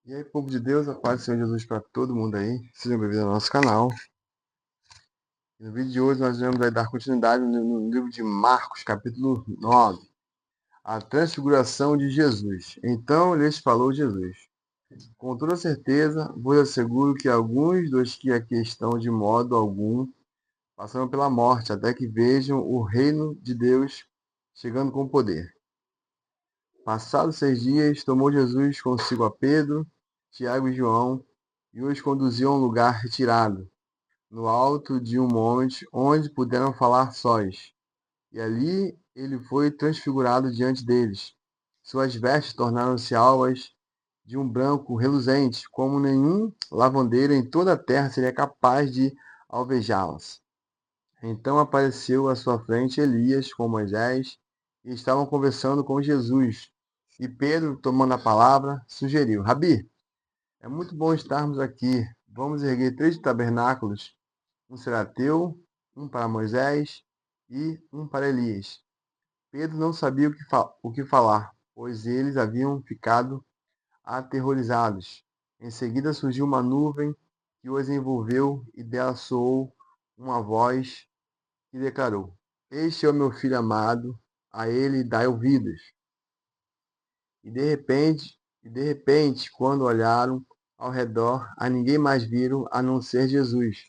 E aí, povo de Deus, a paz do Senhor Jesus para todo mundo aí. Sejam bem-vindos ao nosso canal. E no vídeo de hoje nós vamos dar continuidade no livro de Marcos, capítulo 9, a transfiguração de Jesus. Então lhes falou Jesus: com toda certeza vos asseguro que alguns dos que aqui estão de modo algum passarão pela morte, até que vejam o reino de Deus chegando com poder. Passados 6 dias, tomou Jesus consigo a Pedro, Tiago e João, e os conduziu a um lugar retirado, no alto de um monte, onde puderam falar sós. E ali ele foi transfigurado diante deles. Suas vestes tornaram-se alvas, de um branco reluzente, como nenhum lavandeiro em toda a terra seria capaz de alvejá-las. Então apareceu à sua frente Elias com Moisés, e estavam conversando com Jesus. E Pedro, tomando a palavra, sugeriu: Rabi, é muito bom estarmos aqui. Vamos erguer 3 tabernáculos, um será teu, um para Moisés e um para Elias. Pedro não sabia o que falar, pois eles haviam ficado aterrorizados. Em seguida surgiu uma nuvem que os envolveu e dela soou uma voz que declarou: Este é o meu filho amado, a ele dai ouvidos. E de repente, quando olharam ao redor, a ninguém mais viram a não ser Jesus.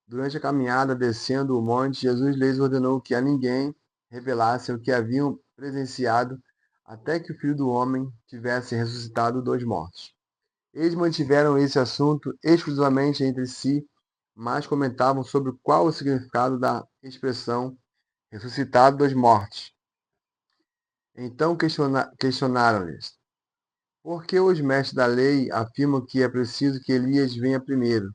Durante a caminhada descendo o monte, Jesus lhes ordenou que a ninguém revelasse o que haviam presenciado, até que o Filho do Homem tivesse ressuscitado dos mortos. Eles mantiveram esse assunto exclusivamente entre si, mas comentavam sobre qual o significado da expressão ressuscitado dos mortos. Então questionaram-lhes: por que os mestres da lei afirmam que é preciso que Elias venha primeiro?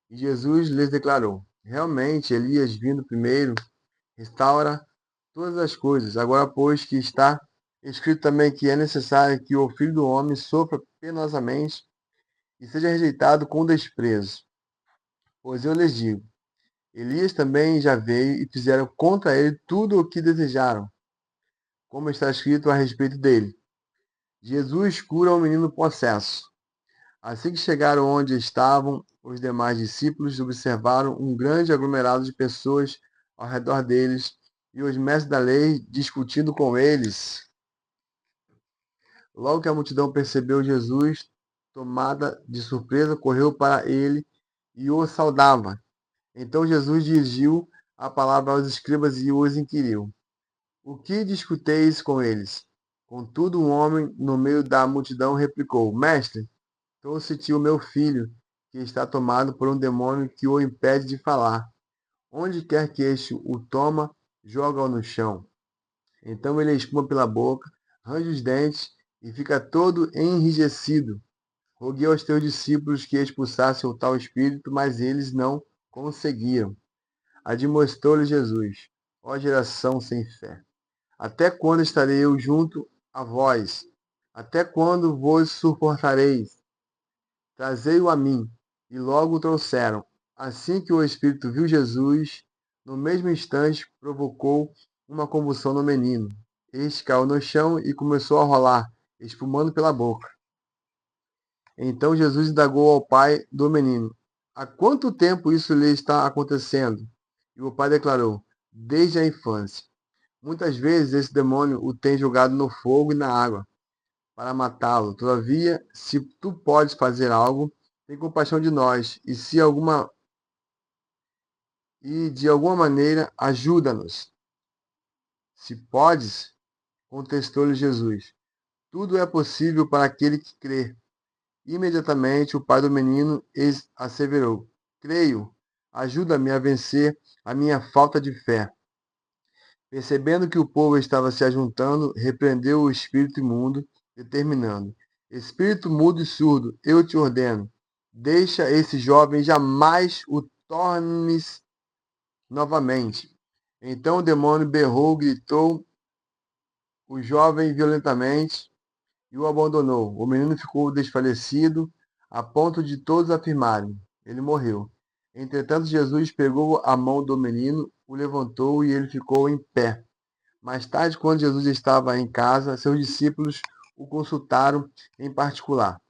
E Jesus lhes declarou: realmente, Elias vindo primeiro restaura todas as coisas. Agora, pois que está escrito também que é necessário que o Filho do Homem sofra penosamente e seja rejeitado com desprezo. Pois eu lhes digo: Elias também já veio e fizeram contra ele tudo o que desejaram, como está escrito a respeito dele. Jesus cura um menino possesso. Assim que chegaram onde estavam os demais discípulos, observaram um grande aglomerado de pessoas ao redor deles e os mestres da lei discutindo com eles. Logo que a multidão percebeu Jesus, tomada de surpresa, correu para ele e o saudava. Então Jesus dirigiu a palavra aos escribas e os inquiriu: o que discuteis com eles? Contudo, um homem no meio da multidão replicou: Mestre, trouxe-te o meu filho, que está tomado por um demônio que o impede de falar. Onde quer que este o toma, joga-o no chão. Então ele espuma pela boca, range os dentes e fica todo enrijecido. Roguei aos teus discípulos que expulsassem o tal espírito, mas eles não conseguiram. Admoestou-lhe Jesus: ó geração sem fé, até quando estarei eu junto a vós? Até quando vos suportareis? Trazei-o a mim. E logo o trouxeram. Assim que o espírito viu Jesus, no mesmo instante provocou uma convulsão no menino. Este caiu no chão e começou a rolar, espumando pela boca. Então Jesus indagou ao pai do menino: há quanto tempo isso lhe está acontecendo? E o pai declarou: desde a infância. Muitas vezes esse demônio o tem jogado no fogo e na água para matá-lo. Todavia, se tu podes fazer algo, tem compaixão de nós, e de alguma maneira ajuda-nos. Se podes, contestou-lhe Jesus, tudo é possível para aquele que crê. Imediatamente o pai do menino asseverou: creio, ajuda-me a vencer a minha falta de fé. Percebendo que o povo estava se ajuntando, repreendeu o espírito imundo, determinando: espírito mudo e surdo, eu te ordeno, deixa esse jovem, jamais o tornes novamente. Então o demônio berrou, gritou o jovem violentamente e o abandonou. O menino ficou desfalecido, a ponto de todos afirmarem: ele morreu. Entretanto, Jesus pegou a mão do menino, o levantou e ele ficou em pé. Mais tarde, quando Jesus estava em casa, seus discípulos o consultaram em particular.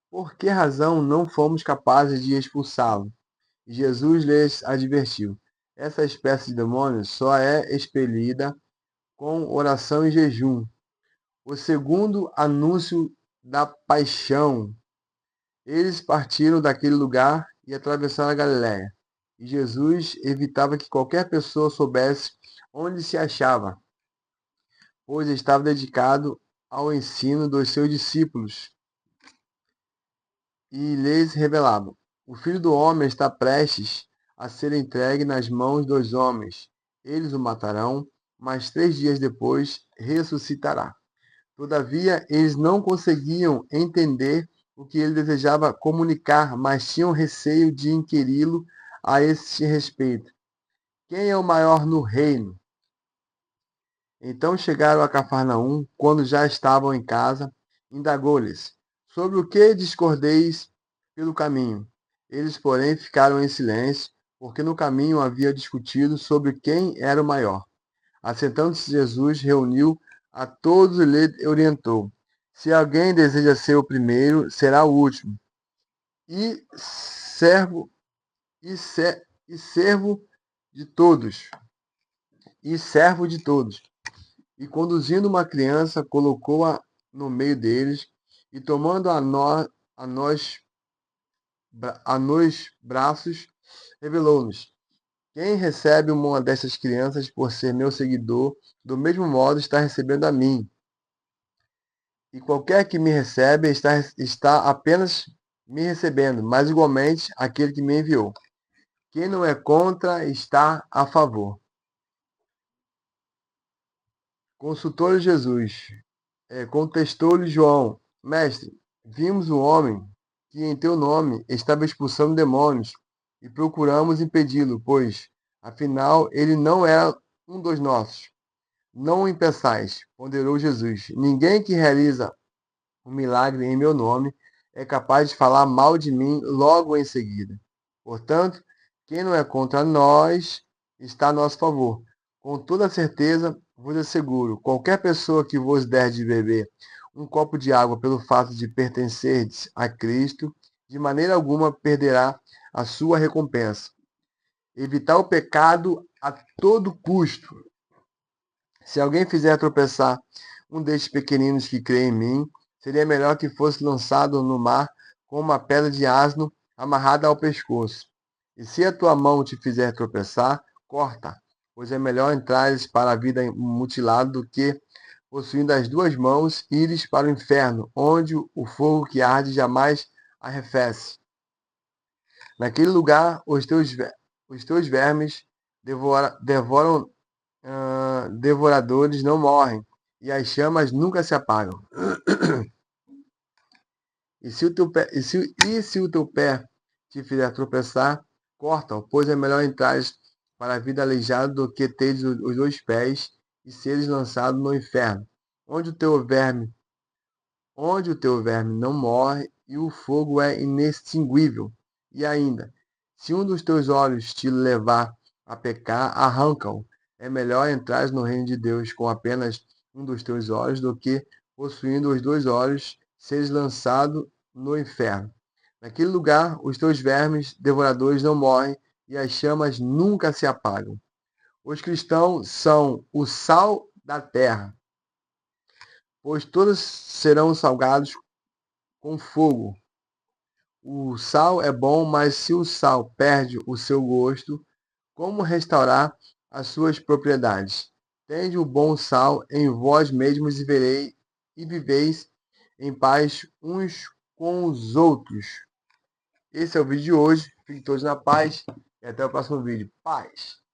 Por que razão não fomos capazes de expulsá-lo? Jesus lhes advertiu: essa espécie de demônio só é expelida com oração e jejum. O segundo anúncio da paixão. Eles partiram daquele lugar e atravessaram a Galiléia. E Jesus evitava que qualquer pessoa soubesse onde se achava, pois estava dedicado ao ensino dos seus discípulos e lhes revelava: o Filho do Homem está prestes a ser entregue nas mãos dos homens. Eles o matarão, mas 3 dias depois ressuscitará. Todavia, eles não conseguiam entender o que ele desejava comunicar, mas tinham receio de inquiri-lo a esse respeito. Quem é o maior no reino? Então chegaram a Cafarnaum, quando já estavam em casa, indagou-lhes: sobre o que discordeis pelo caminho? Eles, porém, ficaram em silêncio, porque no caminho havia discutido sobre quem era o maior. Assentando-se Jesus, reuniu a todos e lhe orientou: se alguém deseja ser o primeiro, será o último, e servo e servo de todos, e servo de todos. E conduzindo uma criança, colocou-a no meio deles, e tomando a nós braços, revelou-nos: quem recebe uma dessas crianças por ser meu seguidor, do mesmo modo está recebendo a mim. E qualquer que me recebe está apenas me recebendo, mas igualmente aquele que me enviou. Quem não é contra está a favor. Consultou-lhe Jesus. Contestou-lhe João: mestre, vimos um homem que em teu nome estava expulsando demônios e procuramos impedi-lo, pois, afinal, ele não era um dos nossos. Não o impeçais, ponderou Jesus. Ninguém que realiza um milagre em meu nome é capaz de falar mal de mim logo em seguida. Portanto, quem não é contra nós está a nosso favor. Com toda certeza, vos asseguro, qualquer pessoa que vos der de beber um copo de água pelo fato de pertencerdes a Cristo, de maneira alguma perderá a sua recompensa. Evitar o pecado a todo custo. Se alguém fizer tropeçar um destes pequeninos que crê em mim, seria melhor que fosse lançado no mar com uma pedra de asno amarrada ao pescoço. E se a tua mão te fizer tropeçar, corta, pois é melhor entrares para a vida mutilado do que, possuindo as 2 mãos, ires para o inferno, onde o fogo que arde jamais arrefece. Naquele lugar, os teus vermes devoram devoradores não morrem, e as chamas nunca se apagam. Se o teu pé te fizer tropeçar, corta-o, pois é melhor entrares para a vida aleijado do que teres os 2 pés e seres lançado no inferno, onde o teu verme não morre e o fogo é inextinguível. E ainda, se um dos teus olhos te levar a pecar, arranca-o. É melhor entrar no reino de Deus com apenas um dos teus olhos do que, possuindo os 2 olhos, seres lançado no inferno. Naquele lugar, os teus vermes devoradores não morrem e as chamas nunca se apagam. Os cristãos são o sal da terra, pois todos serão salgados com fogo. O sal é bom, mas se o sal perde o seu gosto, como restaurar as suas propriedades? Tende o bom sal em vós mesmos e viveis em paz uns com os outros. Esse é o vídeo de hoje. Fiquem todos na paz e até o próximo vídeo. Paz!